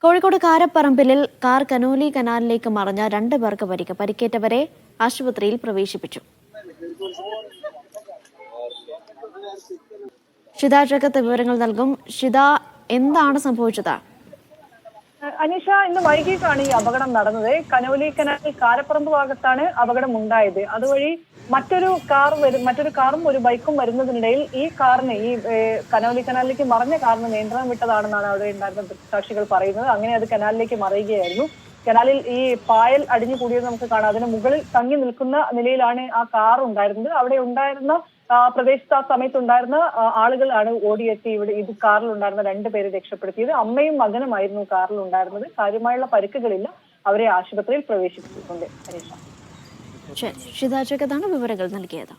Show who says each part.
Speaker 1: Kozhikode കാരപ്പറമ്പിലിൽ car Conolly കനാലിലേക്ക് മറിഞ്ഞ 2 പേർക്ക് പരിക്ക്. പരിക്കേറ്റവരെ ആശുപത്രിയിൽ പ്രവേശിപ്പിച്ചു. ഷിത ജഗത്ത് വിവരങ്ങൾ നൽകും. ഷിത, എന്താണ് സംഭവിച്ചത്?
Speaker 2: അനീഷ, ഇന്ന് വൈകിട്ടാണ് ഈ അപകടം നടന്നത്. കനോലി കനാലിൽ കാരപ്പറമ്പ് ഭാഗത്താണ് അപകടം ഉണ്ടായത്. അതുവഴി മറ്റൊരു കാറും ഒരു ബൈക്കും വരുന്നതിനിടയിൽ ഈ കാറിന് കനോലി കനാലിലേക്ക് മറിഞ്ഞ കാറിന് നിയന്ത്രണം വിട്ടതാണെന്നാണ് അവിടെ ഉണ്ടായിരുന്ന ദൃക്സാക്ഷികൾ പറയുന്നത്. അങ്ങനെ അത് കനാലിലേക്ക് മറിയുകയായിരുന്നു. കനാലിൽ ഈ പായൽ അടിഞ്ഞു കൂടിയത് നമുക്ക് കാണാം. അതിന് മുകളിൽ തങ്ങി നിൽക്കുന്ന നിലയിലാണ് ആ കാർ ഉണ്ടായിരുന്നത്. അവിടെ ഉണ്ടായിരുന്ന പ്രദേശത്ത് ആ സമയത്തുണ്ടായിരുന്ന ആളുകളാണ് ഓടിയെത്തി ഇത് കാറിൽ ഉണ്ടായിരുന്ന 2 പേരെ രക്ഷപ്പെടുത്തിയത്. അമ്മയും മകനുമായിരുന്നു കാറിൽ ഉണ്ടായിരുന്നത്. കാര്യമായുള്ള പരിക്കുകളില്ല. അവരെ ആശുപത്രിയിൽ പ്രവേശിപ്പിച്ചിട്ടുണ്ട്.
Speaker 1: ഷിത ജഗത്താണ് വിവരങ്ങൾ നൽകിയത്.